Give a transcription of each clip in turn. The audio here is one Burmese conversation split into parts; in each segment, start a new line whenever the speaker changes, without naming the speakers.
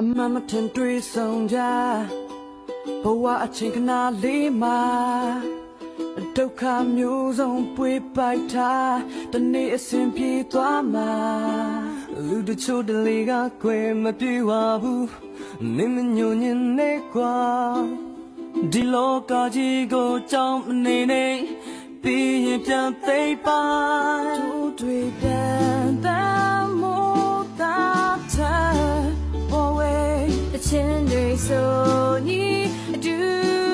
အမှန်မထင်တွေ့ဆုံးကြဘဝအချိန်ခဏလေးမှာဒုက္ခမျိုးစုံပွေပိုက်ထားတနေ့အစဉ်ပြေးသွားမှာလူတချို့တလေကကွယ်မပြေပါဘူးမင်းမညွန်ညင်နေကွာဒီလောကကြီးကိုကြောင်းမနေနေပြီးရင်ပြန်သိပ်ပါတို့တွေပြန်တမ်းမို့တာချာပေါ်ဝဲ
အချင်းတွေဆိုညီအတူ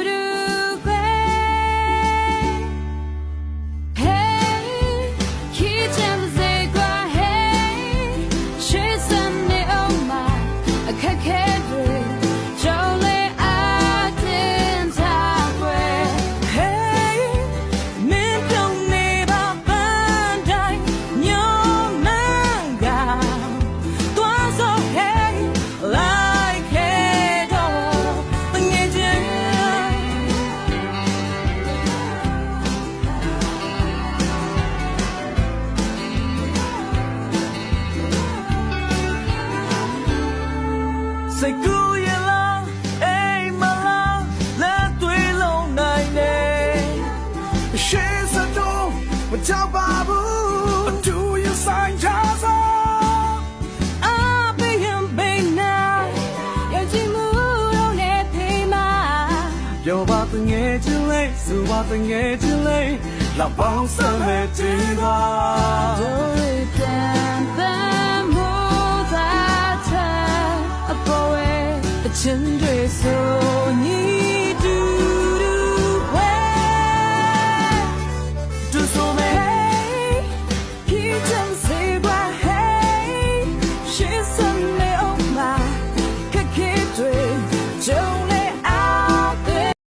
တူခွဲ Hey ခီးချမ်းစေကွာ Hey ရှေ့စံနေအောင်မအခက်ခဲတွေကြောင်းလေအတင်းထားခွဲ
Hey မင်းပြုံးနေပါပန်းတိုင်းညောင်းမန်းကသွားစော Hey like it all တငယ်ချင်းစိတ်ကူးရလားအိမ်မလားလက်တွေးလုံးနိုင်နေရှေ့စတော့မကြောက်ပါဘူးအတူရဆိုင်ကြစို့အဘေးရင်ဘေးနာ
ယုံကြည်မှုတော့နဲ့ဖေးမှာ
ပြောပါတငယ်ချင်းလေးဆိုပါတငယ်ချင်းလေးလောက်ပေါင်းစမ်းမဲ့တင်ပါ
တို့တွေပြန်ပန်းမို့သာချာအပေါ်ဝဲအချင်းတွေဆိုညီ